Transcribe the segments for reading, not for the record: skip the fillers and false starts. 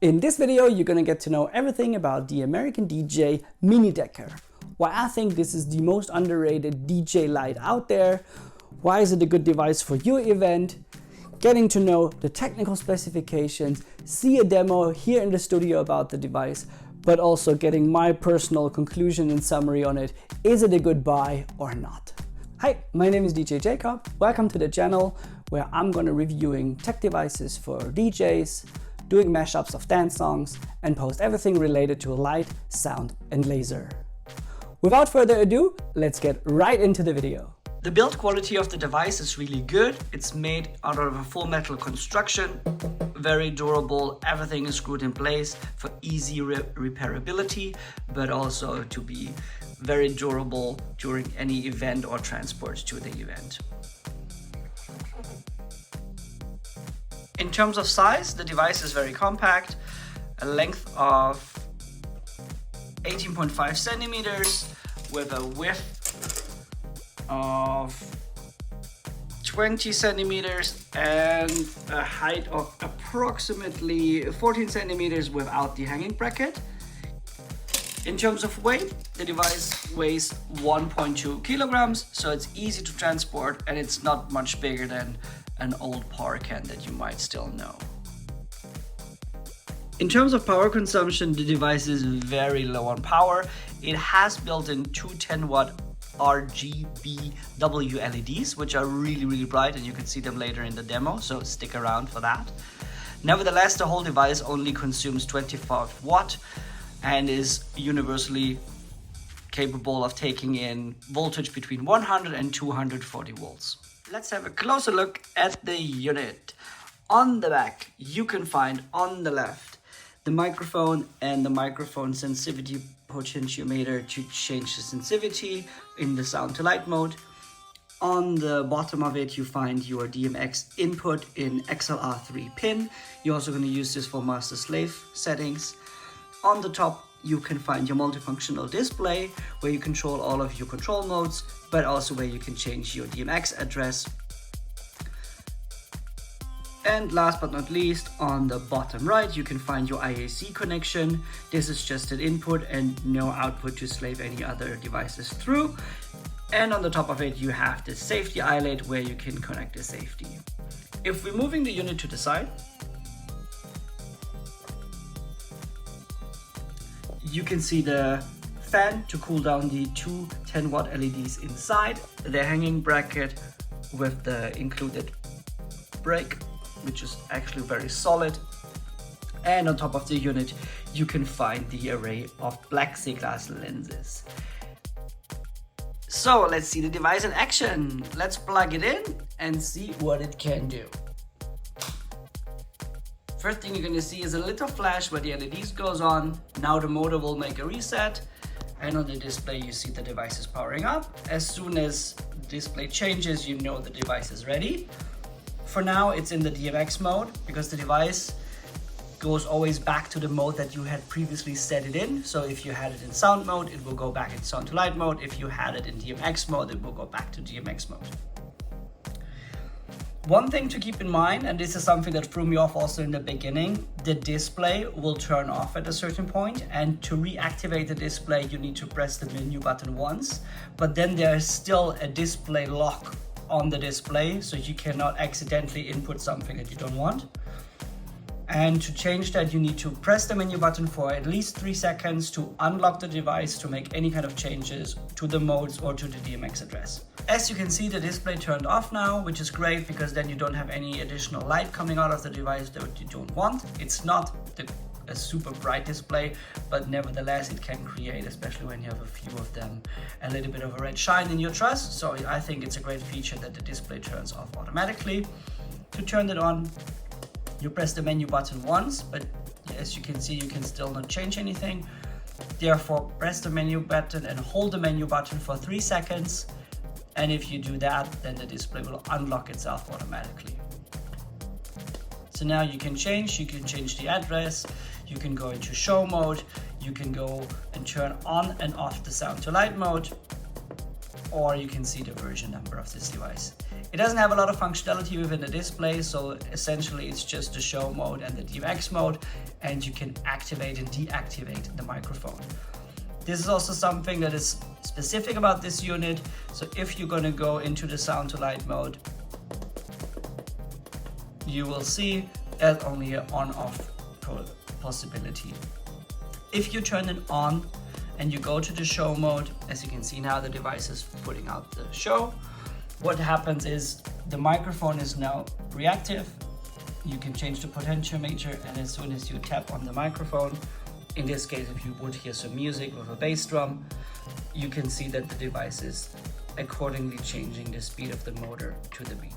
In this video, you're gonna get to know everything about the American DJ Mini Dekker. Why I think this is the most underrated DJ light out there, why is it a good device for your event, getting to know the technical specifications, see a demo here in the studio about the device, but also getting my personal conclusion and summary on it. Is it a good buy or not? Hi, my name is DJ Jakob. Welcome to the channel where I'm gonna reviewing tech devices for DJs, doing mashups of dance songs, and post everything related to light, sound, and laser. Without further ado, let's get right into the video. The build quality of the device is really good. It's made out of a full metal construction, very durable, everything is screwed in place for easy repairability, but also to be very durable during any event or transport to the event. In terms of size, the device is very compact, a length of 18.5 centimeters with a width of 20 centimeters and a height of approximately 14 centimeters without the hanging bracket. In terms of weight, the device weighs 1.2 kilograms, so it's easy to transport and it's not much bigger than an old power can that you might still know. In terms of power consumption, the device is very low on power. It has built-in two 10-watt RGBW LEDs, which are really bright, and you can see them later in the demo, so stick around for that. Nevertheless, the whole device only consumes 25 watt and is universally capable of taking in voltage between 100 and 240 volts. Let's have a closer look at the unit. On the back, you can find on the left the microphone and the microphone sensitivity potentiometer to change the sensitivity in the sound to light mode. On the bottom of it, you find your DMX input in XLR3 pin. You're also going to use this for master slave settings. On the top, you can find your multifunctional display where you control all of your control modes, but also where you can change your DMX address. And last but not least, on the bottom right, you can find your IAC connection. This is just an input and no output to slave any other devices through. And on the top of it, you have the safety eyelet where you can connect the safety. If we're moving the unit to the side, you can see the fan to cool down the two 10-watt LEDs inside, the hanging bracket with the included brake, which is actually very solid. And on top of the unit, you can find the array of plexiglass lenses. So let's see the device in action. Let's plug it in and see what it can do. First thing you're going to see is a little flash where the LEDs goes on. Now the motor will make a reset, and on the display you see the device is powering up. As soon as the display changes, you know the device is ready. For now it's in the DMX mode because the device goes always back to the mode that you had previously set it in. So if you had it in sound mode, it will go back in sound to light mode. If you had it in DMX mode, it will go back to DMX mode. One thing to keep in mind, and this is something that threw me off also in the beginning, the display will turn off at a certain point, and to reactivate the display you need to press the menu button once, but then there is still a display lock on the display, so you cannot accidentally input something that you don't want. And to change that, you need to press the menu button for at least 3 seconds to unlock the device to make any kind of changes to the modes or to the DMX address. As you can see, the display turned off now, which is great because then you don't have any additional light coming out of the device that you don't want. It's not a super bright display, but nevertheless it can create, especially when you have a few of them, a little bit of a red shine in your truss. So I think it's a great feature that the display turns off automatically. To turn it on, you press the menu button once, but as you can see, you can still not change anything. Therefore, press the menu button and hold the menu button for 3 seconds. And if you do that, then the display will unlock itself automatically. So now you can change the address, you can go into show mode, you can go and turn on and off the sound to light mode, or you can see the version number of this device. It doesn't have a lot of functionality within the display, so essentially it's just the show mode and the DMX mode, and you can activate and deactivate the microphone. This is also something that is specific about this unit. So if you're gonna go into the sound to light mode, you will see there's only an on-off possibility. If you turn it on and you go to the show mode, as you can see now the device is putting out the show. What happens is the microphone is now reactive. You can change the potentiometer, and as soon as you tap on the microphone, in this case if you would hear some music with a bass drum, you can see that the device is accordingly changing the speed of the motor to the beat.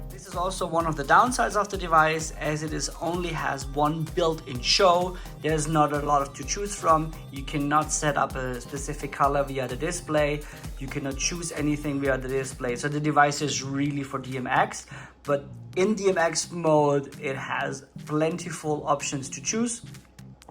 This is also one of the downsides of the device, as it only has one built-in show. There's not a lot to choose from. You cannot set up a specific color via the display. You cannot choose anything via the display. So the device is really for DMX, but in DMX mode, it has plentiful options to choose.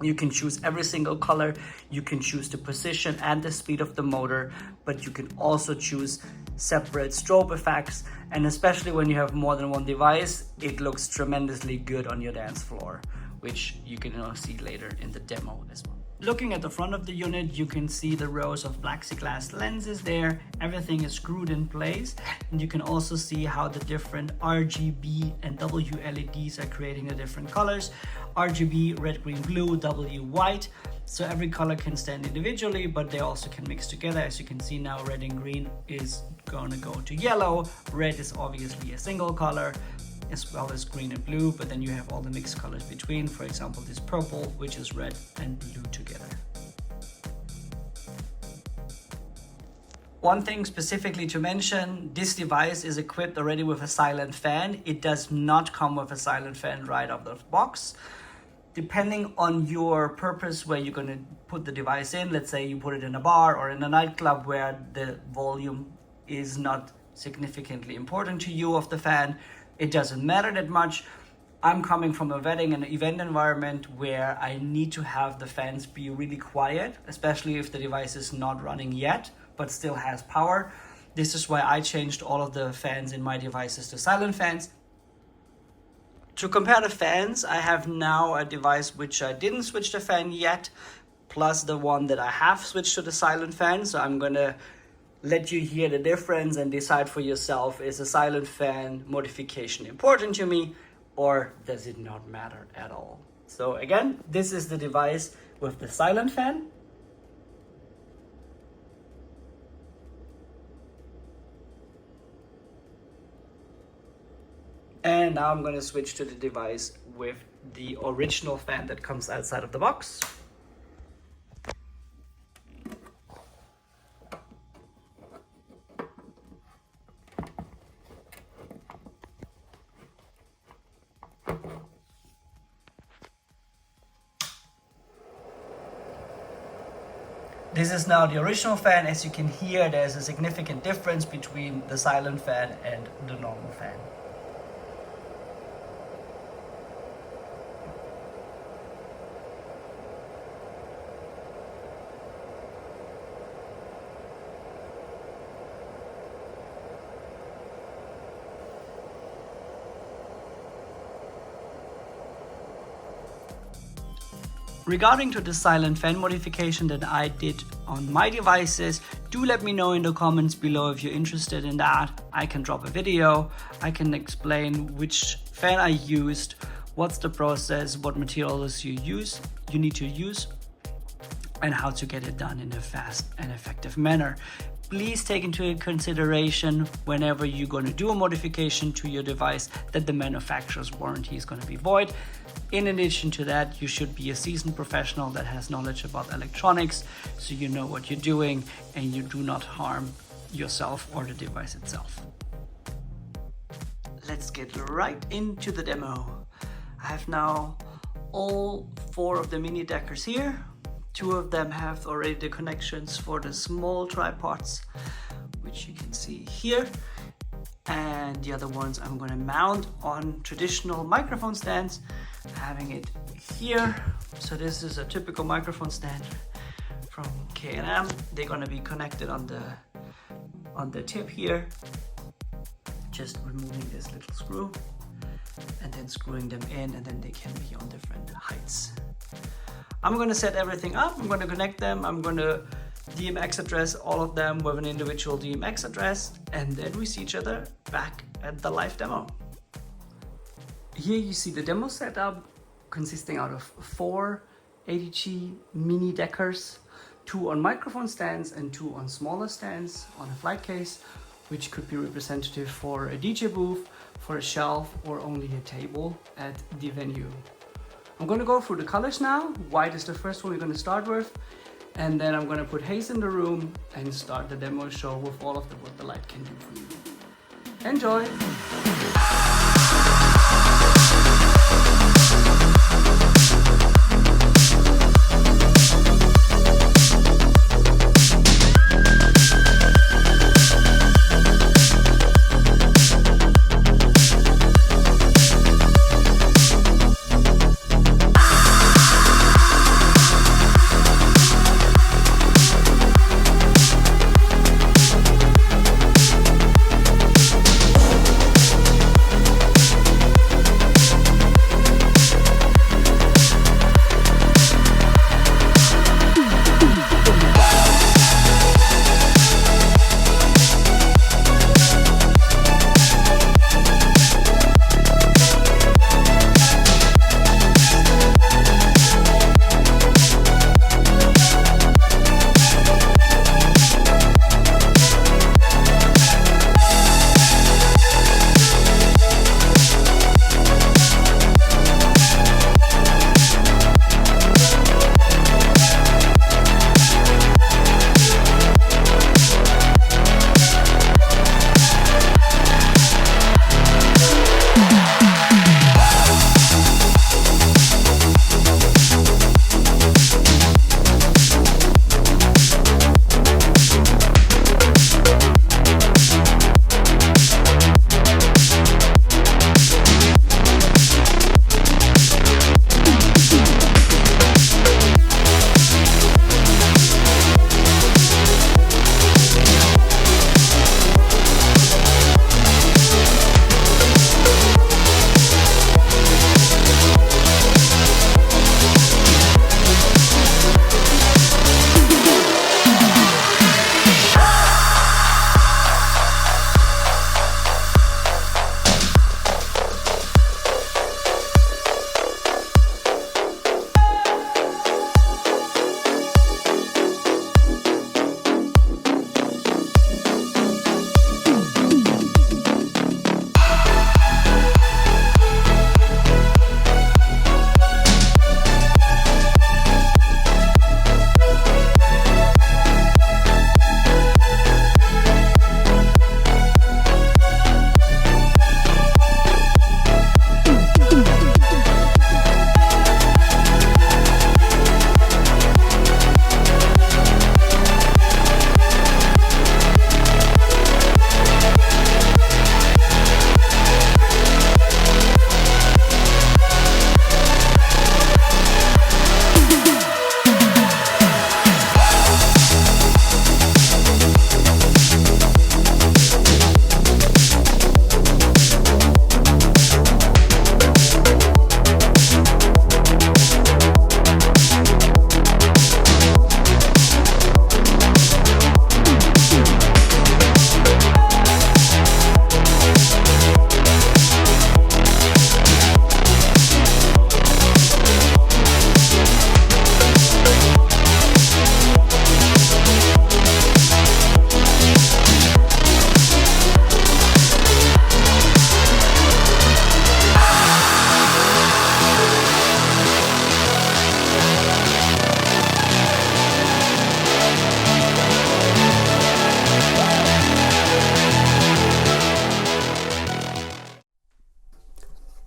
You can choose every single color, you can choose the position and the speed of the motor, but you can also choose separate strobe effects, and especially when you have more than one device, it looks tremendously good on your dance floor, which you can see later in the demo as well. Looking at the front of the unit, you can see the rows of plexiglass lenses there. Everything is screwed in place, and you can also see how the different RGB and W LEDs are creating the different colors. RGB, red, green, blue, W, white. So every color can stand individually, but they also can mix together. As you can see now, red and green is gonna go to yellow. Red is obviously a single color, as well as green and blue, but then you have all the mixed colors between. For example, this purple, which is red and blue together. One thing specifically to mention, this device is equipped already with a silent fan. It does not come with a silent fan right out of the box. Depending on your purpose where you're going to put the device in, let's say you put it in a bar or in a nightclub where the volume is not significantly important to you of the fan, it doesn't matter that much. I'm coming from a wedding and event environment where I need to have the fans be really quiet, especially if the device is not running yet, but still has power. This is why I changed all of the fans in my devices to silent fans. To compare the fans, I have now a device which I didn't switch the fan yet, plus the one that I have switched to the silent fan. So I'm gonna let you hear the difference and decide for yourself, is a silent fan modification important to me, or does it not matter at all? So again, this is the device with the silent fan. And now I'm going to switch to the device with the original fan that comes outside of the box. This is now the original fan. As you can hear, there's a significant difference between the silent fan and the normal fan. Regarding to the silent fan modification that I did on my devices, do let me know in the comments below if you're interested in that. I can drop a video, I can explain which fan I used, what's the process, what materials you need to use, and how to get it done in a fast and effective manner. Please take into consideration whenever you're going to do a modification to your device that the manufacturer's warranty is going to be void. In addition to that, you should be a seasoned professional that has knowledge about electronics, so you know what you're doing and you do not harm yourself or the device itself. Let's get right into the demo. I have now all 4 of the mini Dekkers here. 2 of them have already the connections for the small tripods, which you can see here. And the other ones I'm going to mount on traditional microphone stands, having it here. So this is a typical microphone stand from K&M. They're going to be connected on the tip here. just removing this little screw and then screwing them in, and then they can be on different heights. I'm going to set everything up. I'm going to connect them. I'm going to DMX address all of them with an individual DMX address, and then we see each other back at the live demo. Here you see the demo setup consisting out of 4 ADJ Mini Dekkers, 2 on microphone stands and 2 on smaller stands on a flight case, which could be representative for a DJ booth, for a shelf, or only a table at the venue. I'm going to go through the colors now. White is the first one we're going to start with, and then I'm going to put haze in the room and start the demo show with all of what the light can do for you. Enjoy!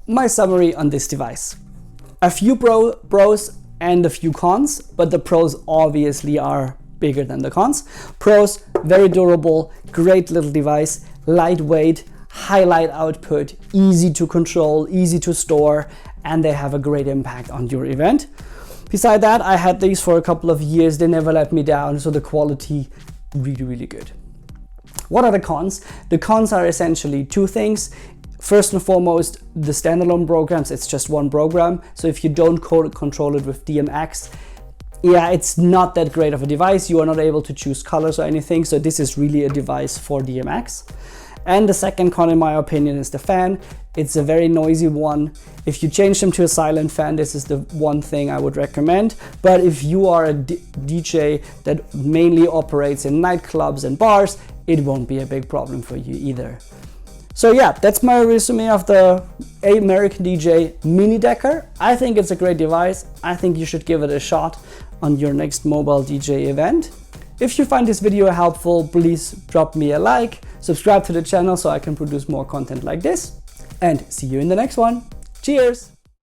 My summary on this device. A few pros and a few cons, but the pros obviously are bigger than the cons. Pros: very durable, great little device, lightweight, high light output, easy to control, easy to store, and they have a great impact on your event. Beside that, I had these for a couple of years, they never let me down, so the quality really good. What are the cons? The cons are essentially two things. First and foremost, the standalone programs, it's just one program. So if you don't control it with DMX, yeah, it's not that great of a device. You are not able to choose colors or anything. So this is really a device for DMX. And the second con, in my opinion, is the fan. It's a very noisy one. If you change them to a silent fan, this is the one thing I would recommend. But if you are a DJ that mainly operates in nightclubs and bars, it won't be a big problem for you either. So yeah, that's my resume of the American ADJ Mini Dekker. I think it's a great device. I think you should give it a shot on your next mobile DJ event. If you find this video helpful, please drop me a like, subscribe to the channel so I can produce more content like this, and see you in the next one. Cheers!